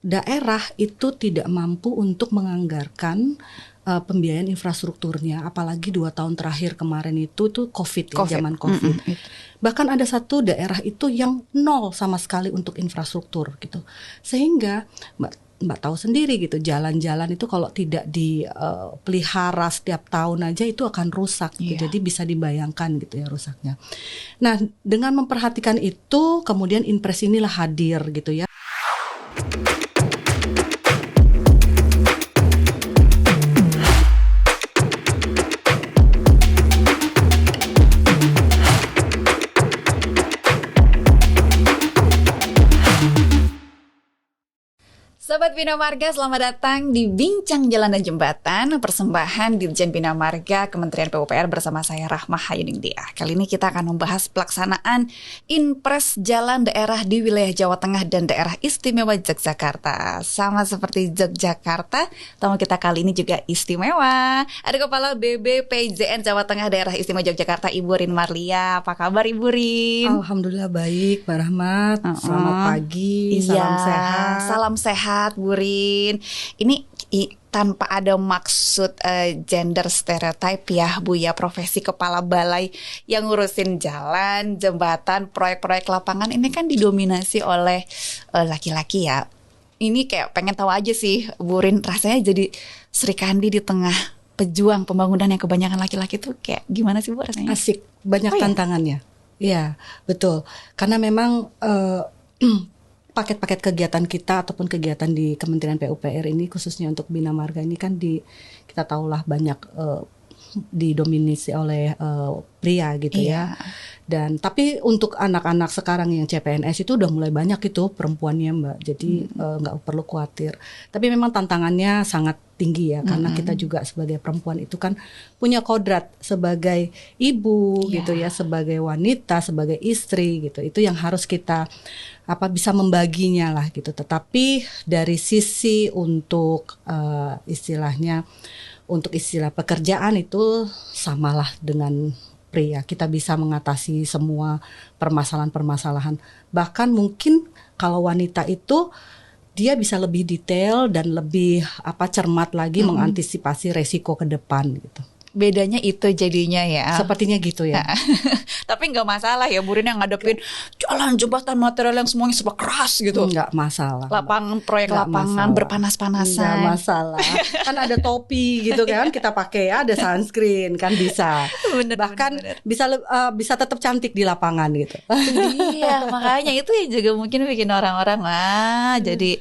daerah itu tidak mampu untuk menganggarkan pembiayaan infrastrukturnya, apalagi 2 tahun terakhir kemarin itu tuh COVID. Zaman COVID. Bahkan ada satu daerah itu yang nol sama sekali untuk infrastruktur gitu. Sehingga Mbak tahu sendiri gitu, jalan-jalan itu kalau tidak dipelihara setiap tahun aja itu akan rusak gitu. Jadi bisa dibayangkan gitu ya rusaknya. Nah, dengan memperhatikan itu kemudian Inpres inilah hadir gitu ya. Sobat Bina Marga, selamat datang di Bincang Jalan dan Jembatan, persembahan Dirjen Bina Marga Kementerian PUPR bersama saya Rahma Hayuningdiah. Kali ini kita akan membahas pelaksanaan Inpres Jalan Daerah di wilayah Jawa Tengah dan Daerah Istimewa Yogyakarta. Sama seperti Yogyakarta, tamu kita kali ini juga istimewa. Ada Kepala BBPJN Jawa Tengah Daerah Istimewa Yogyakarta, Ibu Rin Marlia. Apa kabar Ibu Rin? Alhamdulillah baik, Mbak Rahmat. Selamat pagi, salam sehat. Salam sehat Bu Rin. Ini tanpa ada maksud gender stereotype ya Bu ya, profesi kepala balai yang ngurusin jalan, jembatan, proyek-proyek lapangan ini kan didominasi oleh laki-laki ya. Ini kayak pengen tahu aja sih Bu Rin, rasanya jadi Sri Kandi di tengah pejuang pembangunan yang kebanyakan laki-laki tuh kayak gimana sih Bu rasanya? Asik, banyak tantangannya. Iya, betul. Karena memang paket-paket kegiatan kita ataupun kegiatan di Kementerian PUPR ini khususnya untuk Bina Marga ini kan kita tahulah banyak didominasi oleh pria gitu ya. Dan tapi untuk anak-anak sekarang yang CPNS itu udah mulai banyak itu perempuannya Mbak. Jadi nggak perlu khawatir. Tapi memang tantangannya sangat tinggi ya, karena kita juga sebagai perempuan itu kan punya kodrat sebagai ibu gitu ya, sebagai wanita, sebagai istri gitu. Itu yang harus kita bisa membaginya lah gitu. Tetapi dari sisi untuk untuk istilah pekerjaan itu samalah dengan pria. Kita bisa mengatasi semua permasalahan-permasalahan. Bahkan mungkin kalau wanita itu dia bisa lebih detail dan lebih cermat lagi mengantisipasi resiko ke depan gitu. Bedanya itu jadinya ya. Sepertinya gitu ya. Tapi nggak masalah ya Bu Rin yang ngadepin jalan, jembatan, material yang semuanya serba keras gitu. Nggak masalah. Proyek lapangan berpanas-panasan. Nggak masalah. Kan ada topi gitu kan kita pakai ya, ada sunscreen kan bisa. Bahkan bisa tetap cantik di lapangan gitu. Iya, makanya itu ya juga mungkin bikin orang-orang jadi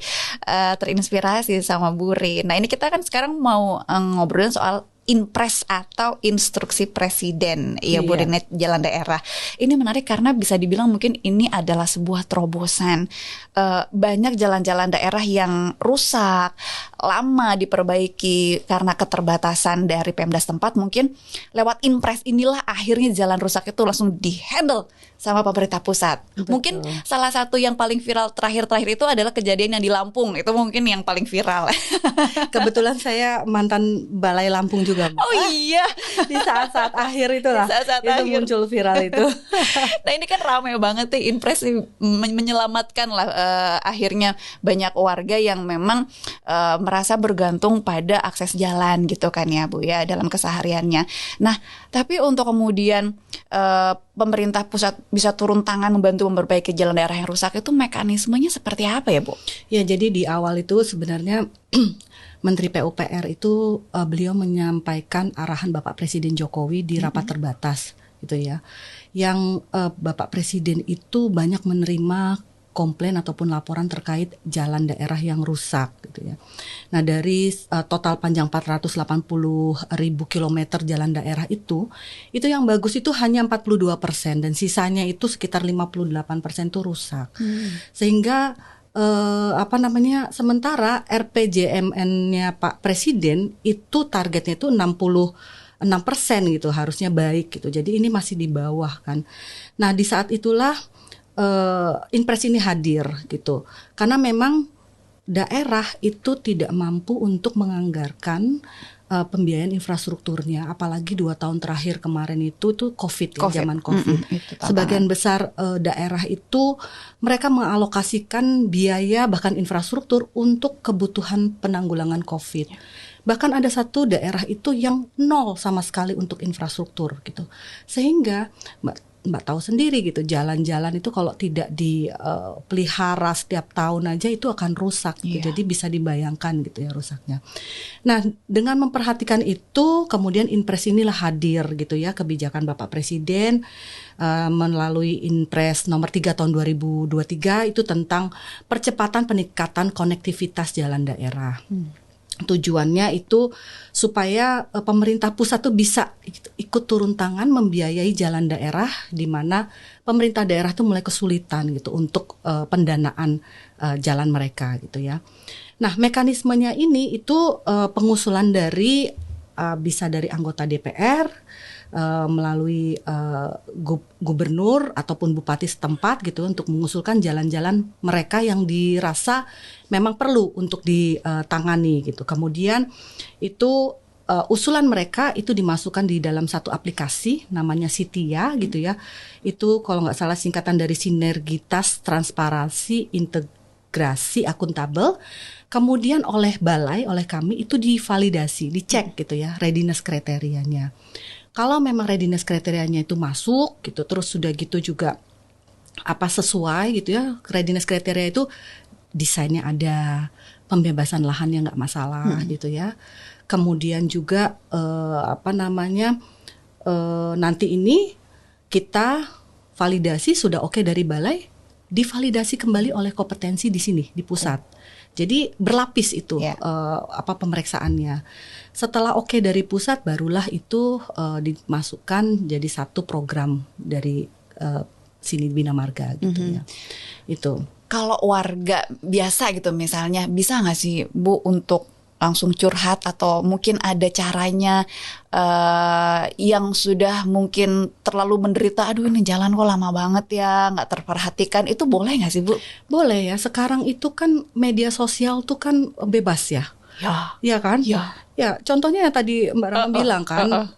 terinspirasi sama Bu Rin. Nah ini kita kan sekarang mau ngobrolin soal Inpres atau instruksi presiden ya Bu Rin, jalan daerah. Ini menarik karena bisa dibilang mungkin ini adalah sebuah terobosan. Banyak jalan-jalan daerah yang rusak, lama diperbaiki karena keterbatasan dari Pemda setempat. Mungkin lewat Inpres inilah akhirnya jalan rusak itu langsung dihandle sama pemerintah pusat. Betul. Mungkin salah satu yang paling viral terakhir-terakhir itu adalah kejadian yang di Lampung. Itu mungkin yang paling viral. Kebetulan saya mantan Balai Lampung juga. Oh iya, di saat-saat akhir itulah muncul viral itu. Nah ini kan ramai banget nih Inpres menyelamatkan lah akhirnya banyak warga yang memang merasa bergantung pada akses jalan gitu kan ya Bu ya dalam kesehariannya. Nah tapi untuk kemudian pemerintah pusat bisa turun tangan membantu memperbaiki jalan daerah yang rusak itu mekanismenya seperti apa ya Bu? Ya jadi di awal itu sebenarnya Menteri PUPR itu beliau menyampaikan arahan Bapak Presiden Jokowi di rapat terbatas gitu ya. Yang Bapak Presiden itu banyak menerima komplain ataupun laporan terkait jalan daerah yang rusak gitu ya. Nah dari total panjang 480.000 kilometer jalan daerah itu yang bagus itu hanya 42% dan sisanya itu sekitar 58% itu rusak. Sehingga sementara RPJMN-nya Pak Presiden itu targetnya itu 66% gitu harusnya baik gitu. Jadi ini masih di bawah kan. Nah di saat itulah Inpres ini hadir gitu. Karena memang daerah itu tidak mampu untuk menganggarkan pembiayaan infrastrukturnya, apalagi 2 tahun terakhir kemarin itu tuh COVID. Ya, zaman COVID. Sebagian besar daerah itu mereka mengalokasikan biaya bahkan infrastruktur untuk kebutuhan penanggulangan COVID. Bahkan ada satu daerah itu yang 0 sama sekali untuk infrastruktur gitu. Sehingga Mbak tahu sendiri gitu, jalan-jalan itu kalau tidak dipelihara setiap tahun aja itu akan rusak gitu. Jadi bisa dibayangkan gitu ya rusaknya. Nah, dengan memperhatikan itu kemudian Inpres inilah hadir gitu ya, kebijakan Bapak Presiden melalui Inpres nomor 3 tahun 2023 itu tentang percepatan peningkatan konektivitas jalan daerah. Tujuannya itu supaya pemerintah pusat tuh bisa ikut turun tangan membiayai jalan daerah, di mana pemerintah daerah tuh mulai kesulitan gitu untuk pendanaan jalan mereka gitu ya. Nah, mekanismenya ini itu pengusulan dari bisa dari anggota DPR melalui gubernur ataupun bupati setempat gitu untuk mengusulkan jalan-jalan mereka yang dirasa memang perlu untuk ditangani gitu. Kemudian itu usulan mereka itu dimasukkan di dalam satu aplikasi namanya Sitia gitu ya. Itu kalau nggak salah singkatan dari Sinergitas Transparansi Integrasi Akuntabel. Kemudian oleh balai, oleh kami itu divalidasi, dicek gitu ya readiness kriterianya. Kalau memang readiness kriterianya itu masuk gitu, terus sudah gitu juga sesuai gitu ya, readiness kriteria itu desainnya ada, pembebasan lahan yang nggak masalah gitu ya. Kemudian juga nanti ini kita validasi sudah oke dari balai, divalidasi kembali oleh kompetensi di sini di pusat. Jadi berlapis itu pemeriksaannya. Setelah oke dari pusat, barulah itu dimasukkan jadi satu program dari sini Bina Marga gitu ya. Itu. Kalau warga biasa gitu misalnya, bisa nggak sih Bu untuk langsung curhat atau mungkin ada caranya yang sudah mungkin terlalu menderita, aduh ini jalan kok lama banget ya, nggak terperhatikan, itu boleh nggak sih Bu? Boleh ya, sekarang itu kan media sosial tuh kan bebas ya. Ya kan? Ya, contohnya yang tadi Mbak Rama bilang kan,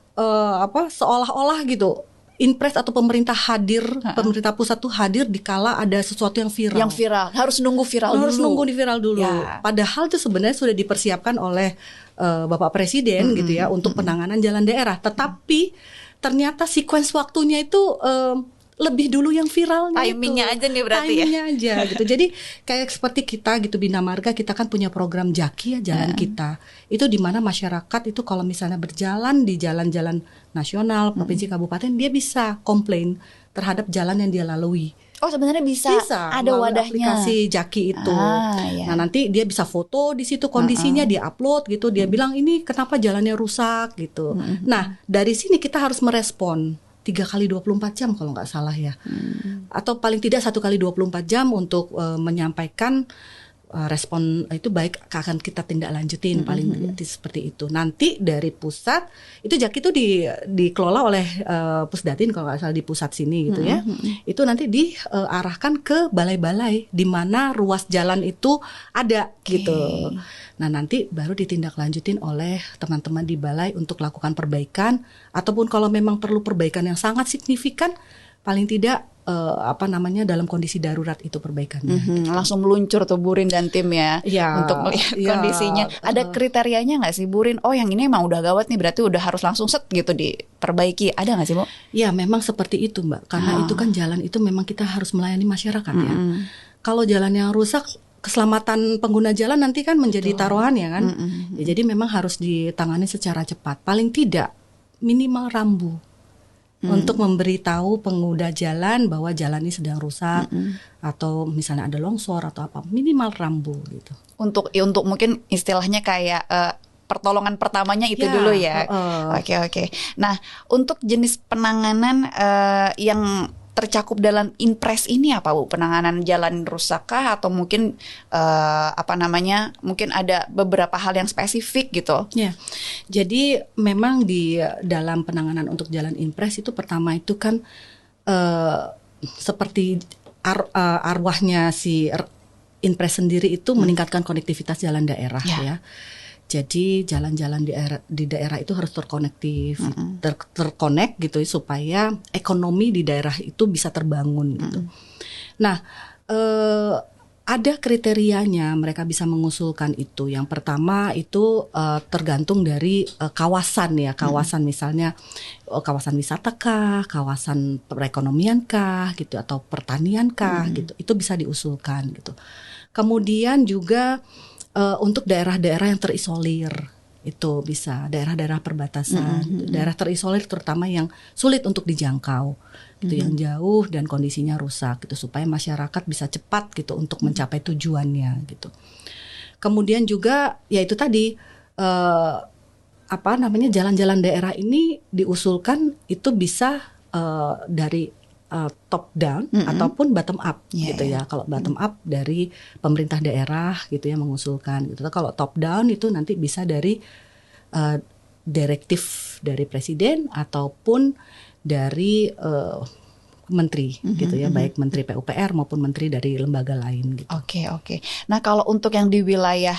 seolah-olah gitu Inpres atau pemerintah hadir, pemerintah pusat tuh hadir dikala ada sesuatu yang viral. Yang viral, harus nunggu viral dulu. Harus nunggu di viral dulu. Ya. Padahal itu sebenarnya sudah dipersiapkan oleh Bapak Presiden gitu ya untuk penanganan jalan daerah. Tetapi ternyata sequence waktunya itu lebih dulu yang viralnya. Timingnya aja nih berarti timingnya aja gitu. Jadi kayak seperti kita gitu Bina Marga, kita kan punya program Jaki ya, jalan kita. Itu di mana masyarakat itu kalau misalnya berjalan di jalan-jalan nasional, provinsi, kabupaten, dia bisa komplain terhadap jalan yang dia lalui. Oh sebenarnya bisa ada wadahnya. Aplikasi Jaki itu. Nah nanti dia bisa foto di situ kondisinya, dia upload gitu. Dia bilang ini kenapa jalannya rusak gitu. Nah dari sini kita harus merespon 3 kali 24 jam kalau nggak salah ya. Atau paling tidak 1 kali 24 jam untuk menyampaikan respon itu baik akan kita tindak lanjutin paling seperti itu. Nanti dari pusat itu Jaki itu dikelola oleh Pusdatin kalau nggak salah di pusat sini gitu ya. Itu nanti diarahkan ke balai-balai di mana ruas jalan itu ada gitu. Nah nanti baru ditindaklanjutin oleh teman-teman di balai untuk lakukan perbaikan, ataupun kalau memang perlu perbaikan yang sangat signifikan, paling tidak dalam kondisi darurat itu perbaikannya. Gitu. Langsung meluncur tuh Burin dan tim ya untuk melihat kondisinya. Ada kriterianya nggak sih Burin? Oh yang ini emang udah gawat nih, berarti udah harus langsung set gitu diperbaiki. Ada nggak sih Bu? Ya memang seperti itu Mbak, karena itu kan jalan itu memang kita harus melayani masyarakat ya. Kalau jalan yang rusak, keselamatan pengguna jalan nanti kan menjadi taruhan ya kan. Ya, jadi memang harus ditangani secara cepat. Paling tidak minimal rambu untuk memberitahu pengguna jalan bahwa jalan ini sedang rusak, atau misalnya ada longsor atau apa, minimal rambu gitu. Untuk mungkin istilahnya kayak pertolongan pertamanya itu dulu ya. Oke. Nah untuk jenis penanganan yang tercakup dalam Inpres ini apa Bu? Penanganan jalan rusakkah atau mungkin mungkin ada beberapa hal yang spesifik gitu? Ya, jadi memang di dalam penanganan untuk jalan Inpres itu pertama itu kan seperti arwahnya si Inpres sendiri itu meningkatkan konektivitas jalan daerah ya. Jadi jalan-jalan di daerah itu harus terkonektif, terkonek gitu supaya ekonomi di daerah itu bisa terbangun gitu. Nah, ada kriterianya mereka bisa mengusulkan itu. Yang pertama itu tergantung dari kawasan ya, kawasan misalnya kawasan wisata kah, kawasan perekonomian kah gitu atau pertanian kah gitu. Itu bisa diusulkan gitu. Kemudian juga untuk daerah-daerah yang terisolir itu bisa daerah-daerah perbatasan, daerah terisolir terutama yang sulit untuk dijangkau, gitu, yang jauh dan kondisinya rusak, gitu, supaya masyarakat bisa cepat gitu untuk mencapai tujuannya, gitu. Kemudian juga ya itu tadi jalan-jalan daerah ini diusulkan itu bisa dari top down ataupun bottom up gitu ya. Kalau bottom up dari pemerintah daerah gitu ya mengusulkan gitu. Kalau top down itu nanti bisa dari direktif dari presiden ataupun dari menteri gitu ya, baik menteri PUPR maupun menteri dari lembaga lain gitu. Oke. Nah, kalau untuk yang di wilayah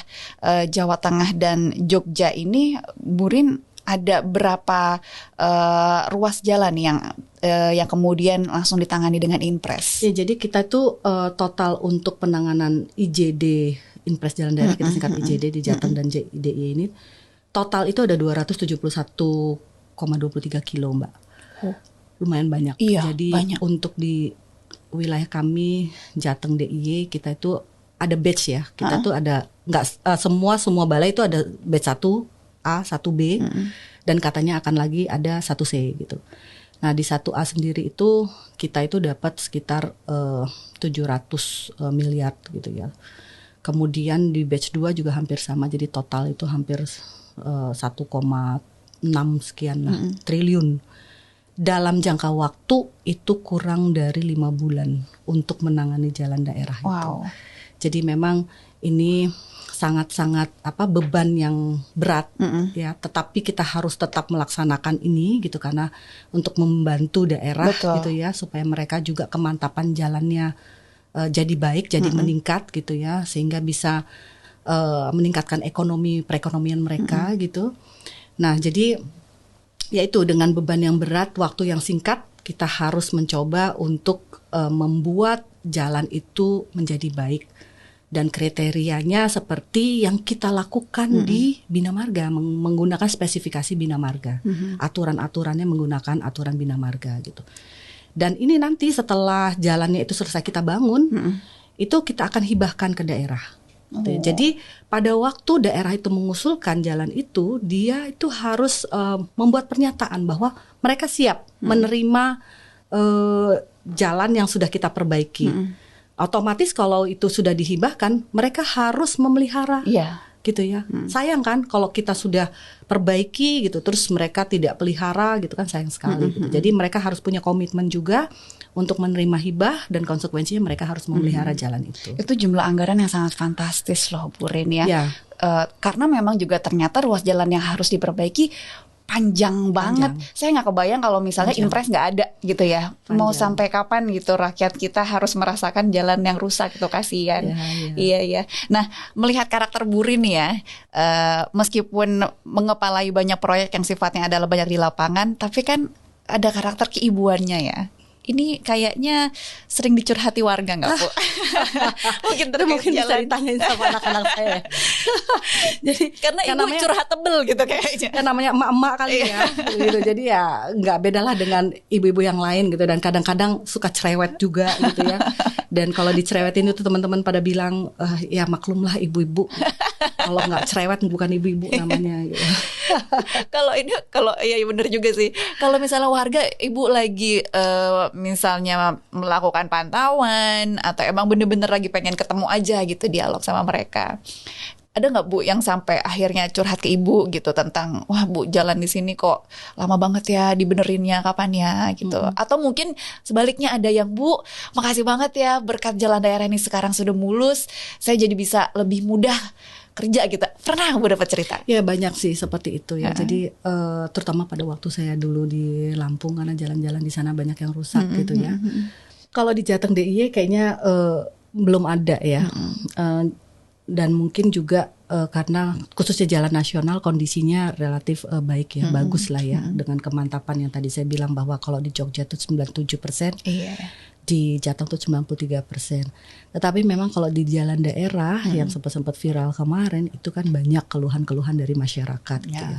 Jawa Tengah dan Jogja ini, Bu Rin, ada berapa ruas jalan yang kemudian langsung ditangani dengan Inpres? Ya, jadi kita tuh total untuk penanganan IJD, Inpres Jalan Daerah, kita singkat IJD di Jateng dan DIY ini, total itu ada 271,23 kilo, Mbak. Lumayan banyak. Iya, jadi banyak. Untuk di wilayah kami Jateng DIY kita itu ada batch ya. Kita tuh ada semua balai itu ada batch 1A, 1B, dan katanya akan lagi ada 1C gitu. Nah di 1A sendiri itu kita itu dapat sekitar 700 miliar gitu ya. Kemudian di batch 2 juga hampir sama, jadi total itu hampir 1,6 sekian triliun. Dalam jangka waktu itu kurang dari 5 bulan untuk menangani jalan daerah itu. Jadi memang ini sangat-sangat beban yang berat ya, tetapi kita harus tetap melaksanakan ini gitu karena untuk membantu daerah gitu ya, supaya mereka juga kemantapan jalannya jadi baik, jadi meningkat gitu ya, sehingga bisa meningkatkan perekonomian mereka gitu. Nah, jadi yaitu dengan beban yang berat, waktu yang singkat, kita harus mencoba untuk membuat jalan itu menjadi baik. Dan kriterianya seperti yang kita lakukan di Bina Marga, menggunakan spesifikasi Bina Marga. Aturan-aturannya menggunakan aturan Bina Marga gitu. Dan ini nanti setelah jalannya itu selesai kita bangun, itu kita akan hibahkan ke daerah. Jadi pada waktu daerah itu mengusulkan jalan itu, dia itu harus membuat pernyataan bahwa mereka siap menerima jalan yang sudah kita perbaiki. Otomatis kalau itu sudah dihibahkan, mereka harus memelihara, gitu ya. Sayang kan kalau kita sudah perbaiki gitu, terus mereka tidak pelihara gitu kan, sayang sekali. Gitu. Jadi mereka harus punya komitmen juga untuk menerima hibah, dan konsekuensinya mereka harus memelihara jalan itu. Itu jumlah anggaran yang sangat fantastis loh, Bu Rin ya. Karena memang juga ternyata ruas jalan yang harus diperbaiki panjang banget. Saya nggak kebayang kalau misalnya Inpres nggak ada gitu ya. Mau sampai kapan gitu rakyat kita harus merasakan jalan yang rusak itu, kasihan. Iya. Nah, melihat karakter Bu Rin ya, meskipun mengepalai banyak proyek yang sifatnya adalah banyak di lapangan, tapi kan ada karakter keibuannya ya. Ini kayaknya sering dicurhati warga nggak, Bu? mungkin bisa ditanyain sama anak-anak saya. Jadi karena ibu namanya, curhat tebel gitu kayaknya. Kan namanya emak-emak kali ya. Gitu. Jadi ya nggak beda lah dengan ibu-ibu yang lain gitu. Dan kadang-kadang suka cerewet juga gitu ya. Dan kalau dicerewetin itu teman-teman pada bilang, ya maklumlah ibu-ibu. Kalau nggak cerewet bukan ibu-ibu namanya. Gitu. Kalau ya benar juga sih. Kalau misalnya warga, ibu lagi misalnya melakukan pantauan atau emang bener-bener lagi pengen ketemu aja gitu, dialog sama mereka, ada nggak Bu yang sampai akhirnya curhat ke ibu gitu tentang, wah Bu jalan di sini kok lama banget ya dibenerinnya, kapan ya gitu? Atau mungkin sebaliknya ada yang, Bu makasih banget ya berkat jalan daerah ini sekarang sudah mulus, saya jadi bisa lebih mudah kerja gitu. Pernah Bu dapat cerita? Ya banyak sih seperti itu ya. Jadi terutama pada waktu saya dulu di Lampung, karena jalan-jalan di sana banyak yang rusak gitu ya. Kalau di Jateng DIY kayaknya belum ada ya. dan mungkin juga karena khususnya jalan nasional kondisinya relatif baik ya, bagus lah ya, dengan kemantapan yang tadi saya bilang bahwa kalau di Jogja itu 97%, di Jateng itu 93%. Tetapi memang kalau di jalan daerah yang sempat viral kemarin itu kan banyak keluhan-keluhan dari masyarakat gitu ya.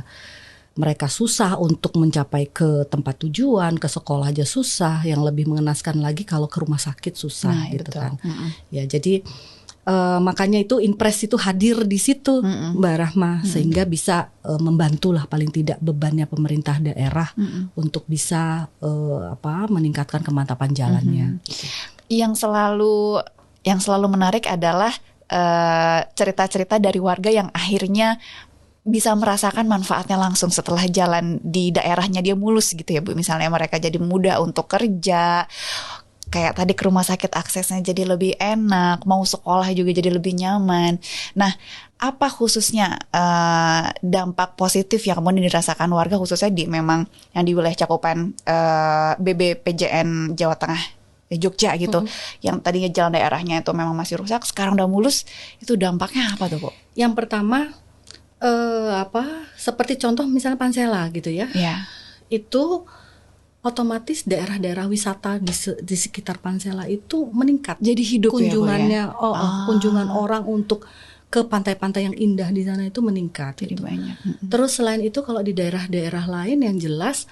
Mereka susah untuk mencapai ke tempat tujuan, ke sekolah aja susah, yang lebih mengenaskan lagi kalau ke rumah sakit susah gitu kan. Ya jadi makanya itu Inpres itu hadir di situ, Mbak Rahma, sehingga bisa membantulah paling tidak bebannya pemerintah daerah untuk bisa meningkatkan kemantapan jalannya. Gitu. Yang selalu menarik adalah cerita-cerita dari warga yang akhirnya bisa merasakan manfaatnya langsung setelah jalan di daerahnya dia mulus gitu ya Bu. Misalnya mereka jadi mudah untuk kerja, kayak tadi ke rumah sakit aksesnya jadi lebih enak, mau sekolah juga jadi lebih nyaman. Nah, apa khususnya dampak positif yang kemudian dirasakan warga khususnya di memang yang di wilayah cakupan BBPJN Jawa Tengah Jogja gitu, yang tadinya jalan daerahnya itu memang masih rusak, sekarang udah mulus, itu dampaknya apa tuh Bu? Yang pertama seperti contoh misalnya Pansela gitu ya, itu otomatis daerah-daerah wisata di sekitar Pansela itu meningkat. Jadi hidup kunjungannya, ya, Bu, ya? Kunjungan orang untuk ke pantai-pantai yang indah di sana itu meningkat. Jadi gitu. banyak. Terus selain itu kalau di daerah-daerah lain yang jelas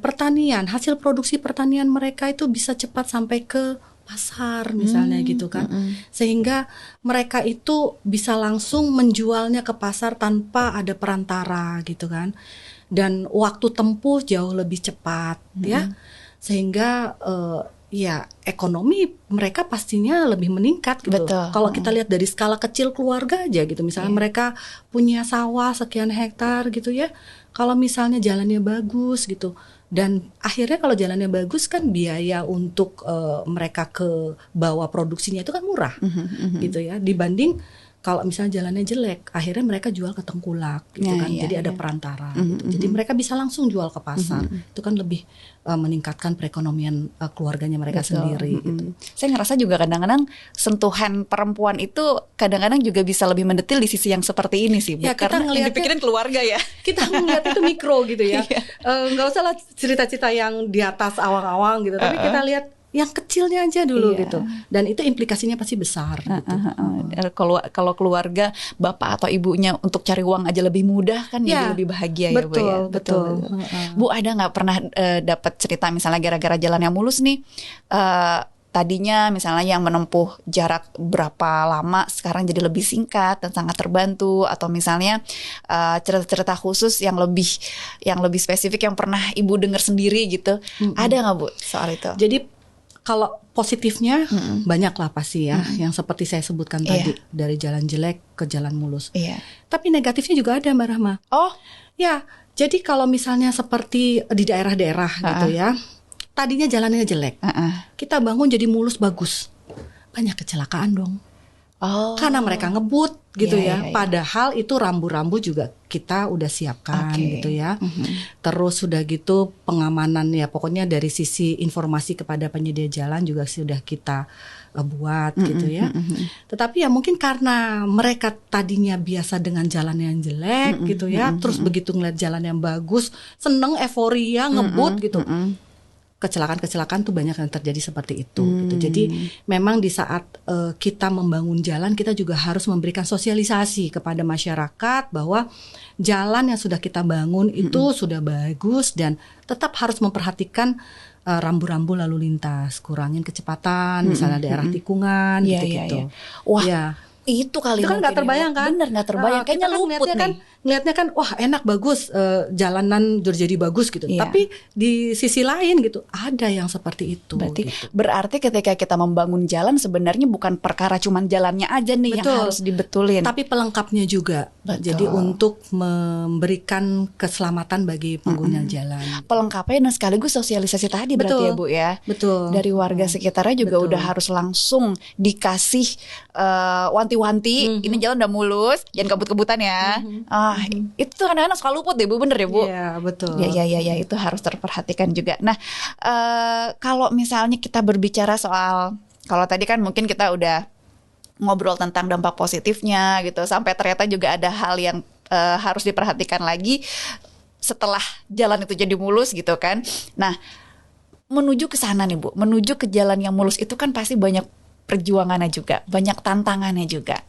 pertanian, hasil produksi pertanian mereka itu bisa cepat sampai ke pasar misalnya gitu kan, sehingga mereka itu bisa langsung menjualnya ke pasar tanpa ada perantara gitu kan. Dan waktu tempuh jauh lebih cepat ya, sehingga ekonomi mereka pastinya lebih meningkat gitu. Betul. Kalau kita lihat dari skala kecil keluarga aja gitu, misalnya mereka punya sawah sekian hektar gitu ya, kalau misalnya jalannya bagus gitu, dan akhirnya kalau jalannya bagus kan biaya untuk mereka ke bawah produksinya itu kan murah gitu ya, dibanding kalau misalnya jalannya jelek, akhirnya mereka jual ke tengkulak gitu kan, jadi ada perantara gitu. Jadi mereka bisa langsung jual ke pasar, itu kan lebih meningkatkan perekonomian keluarganya mereka sendiri gitu. Saya ngerasa juga kadang-kadang sentuhan perempuan itu kadang-kadang juga bisa lebih mendetil di sisi yang seperti ini sih Bu, karena yang dipikirin keluarga ya. Kita melihat itu mikro gitu ya, nggak usah lah cerita-cerita yang di atas awang-awang gitu, tapi kita lihat yang kecilnya aja dulu gitu, dan itu implikasinya pasti besar gitu. Kalau keluarga bapak atau ibunya untuk cari uang aja lebih mudah kan, jadi lebih bahagia ya Bu ya. Betul. Bu, ada nggak pernah dapat cerita misalnya gara-gara jalan yang mulus nih, tadinya misalnya yang menempuh jarak berapa lama sekarang jadi lebih singkat dan sangat terbantu, atau misalnya cerita-cerita khusus yang lebih spesifik yang pernah Ibu dengar sendiri gitu, ada nggak Bu soal itu? Jadi kalau positifnya banyak lah pasti ya, yang seperti saya sebutkan tadi, dari jalan jelek ke jalan mulus. Tapi negatifnya juga ada Mbak Rahma. Oh ya, jadi kalau misalnya seperti di daerah-daerah gitu ya, tadinya jalannya jelek, kita bangun jadi mulus bagus, banyak kecelakaan dong. Karena mereka ngebut gitu padahal itu rambu-rambu juga kita udah siapkan gitu ya. Terus sudah gitu pengamanan ya, pokoknya dari sisi informasi kepada penyedia jalan juga sudah kita buat gitu ya. Tetapi ya mungkin karena mereka tadinya biasa dengan jalan yang jelek gitu ya, terus begitu ngeliat jalan yang bagus, seneng, euforia, ngebut gitu. Kecelakaan tuh banyak yang terjadi seperti itu gitu. Jadi memang di saat kita membangun jalan, kita juga harus memberikan sosialisasi kepada masyarakat bahwa jalan yang sudah kita bangun itu sudah bagus, dan tetap harus memperhatikan rambu-rambu lalu lintas, kurangin kecepatan, misalnya daerah tikungan gitu-gitu. Wah, itu kali itu kan nggak terbayang kan? Bener, nggak terbayang. Kayaknya luput nih. Ngeliatnya kan wah enak bagus, jalanan jadi bagus gitu. Tapi di sisi lain gitu ada yang seperti itu. Berarti ketika kita membangun jalan sebenarnya bukan perkara cuman jalannya aja nih yang harus dibetulin, tapi pelengkapnya juga. Jadi untuk memberikan keselamatan bagi pengguna jalan. Pelengkapnya dan sekaligus sosialisasi tadi berarti ya Bu ya. Betul. Dari warga sekitarnya juga udah harus langsung dikasih wanti-wanti, ini jalan udah mulus, jangan kebut-kebutan ya. Itu kadang-kadang suka luput deh Bu, bener ya Bu? Iya betul. Ya itu harus terperhatikan juga. Nah, kalau misalnya kita berbicara soal, kalau tadi kan mungkin kita udah ngobrol tentang dampak positifnya gitu, sampai ternyata juga ada hal yang harus diperhatikan lagi setelah jalan itu jadi mulus gitu kan. Nah, menuju ke sana nih Bu, menuju ke jalan yang mulus itu kan pasti banyak perjuangannya juga, banyak tantangannya juga.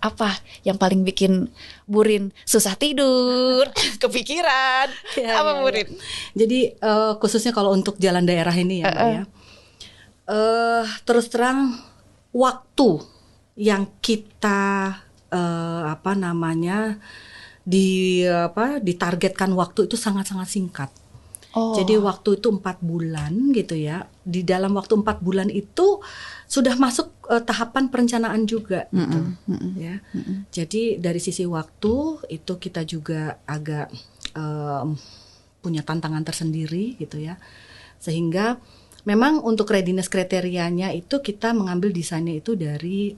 Apa yang paling bikin Burin susah tidur, kepikiran? Apa Burin? Jadi khususnya kalau untuk jalan daerah ini ya Mbak ya, terus terang waktu yang kita ditargetkan waktu itu sangat-sangat singkat. Jadi waktu itu 4 bulan gitu ya. Di dalam waktu 4 bulan itu sudah masuk tahapan perencanaan juga gitu. Ya. Jadi dari sisi waktu itu kita juga agak punya tantangan tersendiri gitu ya. Sehingga memang untuk readiness kriterianya itu kita mengambil desainnya itu dari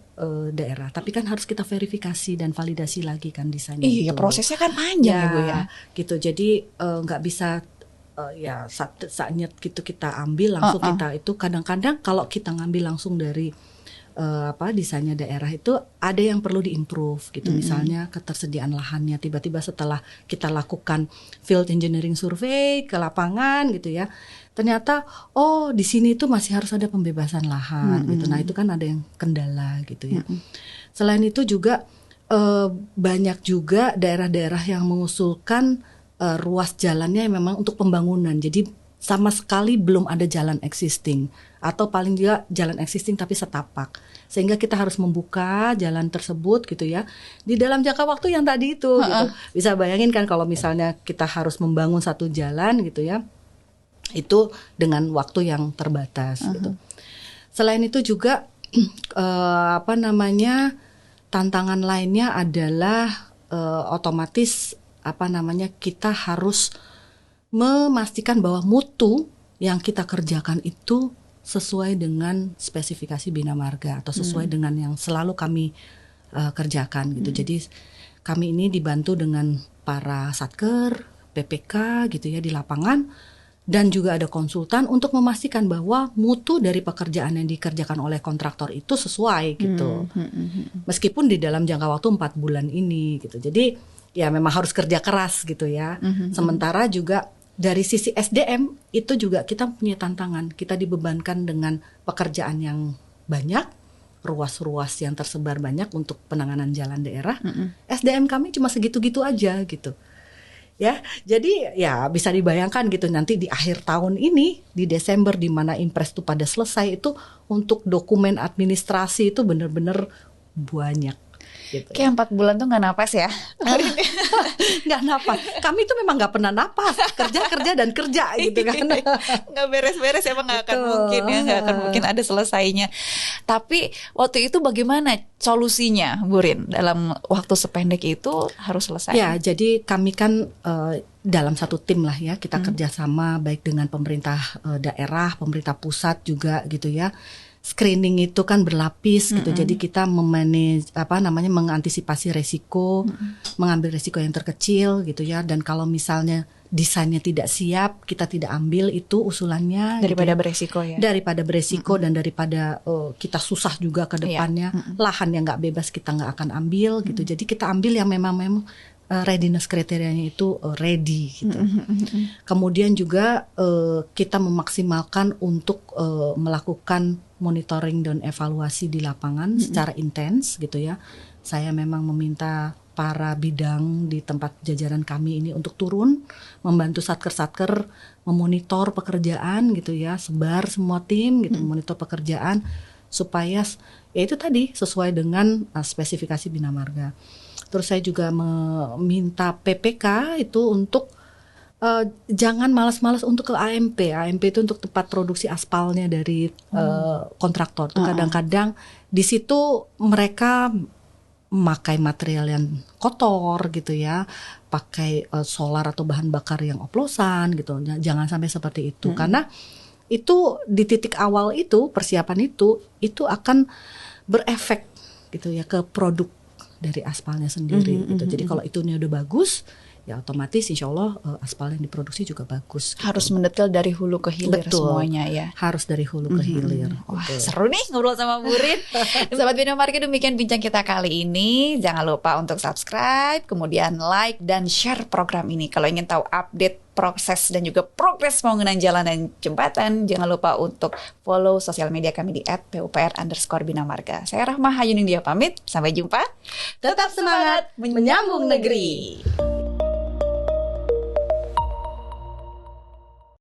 daerah. Tapi kan harus kita verifikasi dan validasi lagi kan desainnya. Iya, itu prosesnya kan panjang ya Bu ya. Gitu. Jadi nggak bisa saatnya gitu kita ambil langsung kita itu. Kadang-kadang kalau kita ngambil langsung dari desainnya daerah itu ada yang perlu diimprove gitu. Misalnya ketersediaan lahannya, tiba-tiba setelah kita lakukan field engineering survey ke lapangan gitu ya, ternyata di sini itu masih harus ada pembebasan lahan gitu. Nah itu kan ada yang kendala gitu ya. Selain itu juga banyak juga daerah-daerah yang mengusulkan ruas jalannya memang untuk pembangunan. Jadi sama sekali belum ada jalan existing, atau paling juga jalan existing tapi setapak. Sehingga kita harus membuka jalan tersebut gitu ya, di dalam jangka waktu yang tadi itu gitu. Bisa bayangin kan kalau misalnya kita harus membangun satu jalan gitu ya, itu dengan waktu yang terbatas gitu. Selain itu juga tantangan lainnya adalah otomatis kita harus memastikan bahwa mutu yang kita kerjakan itu sesuai dengan spesifikasi Bina Marga atau sesuai dengan yang selalu kami kerjakan gitu. Jadi kami ini dibantu dengan para satker, PPK gitu ya di lapangan, dan juga ada konsultan untuk memastikan bahwa mutu dari pekerjaan yang dikerjakan oleh kontraktor itu sesuai gitu. Meskipun di dalam jangka waktu 4 bulan ini gitu. Jadi ya memang harus kerja keras gitu ya. Sementara juga dari sisi SDM itu juga kita punya tantangan. Kita dibebankan dengan pekerjaan yang banyak, ruas-ruas yang tersebar banyak untuk penanganan jalan daerah. SDM kami cuma segitu-gitu aja gitu. Ya, jadi ya bisa dibayangkan gitu nanti di akhir tahun ini di Desember di mana Impres itu pada selesai itu untuk dokumen administrasi itu benar-benar banyak. Gitu. Kayak 4 bulan tuh gak napas ya. Gak napas. Kami tuh memang gak pernah napas. Kerja dan kerja gitu kan. Gak beres-beres emang gak akan mungkin ya. Gak akan mungkin ada selesainya. Tapi waktu itu bagaimana solusinya Burin? Dalam waktu sependek itu harus selesai. Ya jadi kami kan dalam satu tim lah ya. Kita kerjasama baik dengan pemerintah daerah, pemerintah pusat juga gitu ya. Screening itu kan berlapis gitu. Jadi kita mengantisipasi resiko, mengambil resiko yang terkecil gitu ya. Dan kalau misalnya desainnya tidak siap, kita tidak ambil itu usulannya daripada gitu. beresiko ya. Daripada beresiko dan daripada kita susah juga ke depannya. Lahan yang nggak bebas kita nggak akan ambil gitu. Jadi kita ambil yang memang readiness kriterianya itu ready gitu. Kemudian juga kita memaksimalkan untuk melakukan monitoring dan evaluasi di lapangan secara intens gitu ya. Saya memang meminta para bidang di tempat jajaran kami ini untuk turun membantu satker-satker memonitor pekerjaan gitu ya, sebar semua tim gitu memonitor pekerjaan supaya ya itu tadi sesuai dengan spesifikasi Bina Marga. Terus saya juga meminta PPK itu untuk jangan malas-malas untuk ke AMP. AMP itu untuk tempat produksi aspalnya dari kontraktor. Kadang-kadang di situ mereka memakai material yang kotor gitu ya, pakai solar atau bahan bakar yang oplosan gitu. Jangan sampai seperti itu karena itu di titik awal itu persiapan itu akan berefek gitu ya ke produk dari aspalnya sendiri gitu. Jadi kalau itu udah bagus, ya otomatis insya Allah aspal yang diproduksi juga bagus. Gitu. Harus mendetail dari hulu ke hilir. Betul. Semuanya ya. Harus dari hulu ke hilir. Wah, seru nih ngobrol sama Bu Rin. Sobat Bina Marga, demikian bincang kita kali ini. Jangan lupa untuk subscribe, kemudian like dan share program ini. Kalau ingin tahu update proses dan juga progres pembangunan jalan dan jembatan, jangan lupa untuk follow sosial media kami di @pupr_Bina Marga. Saya Rahma Hayuning dia pamit, sampai jumpa. Tetap semangat menyambung negeri.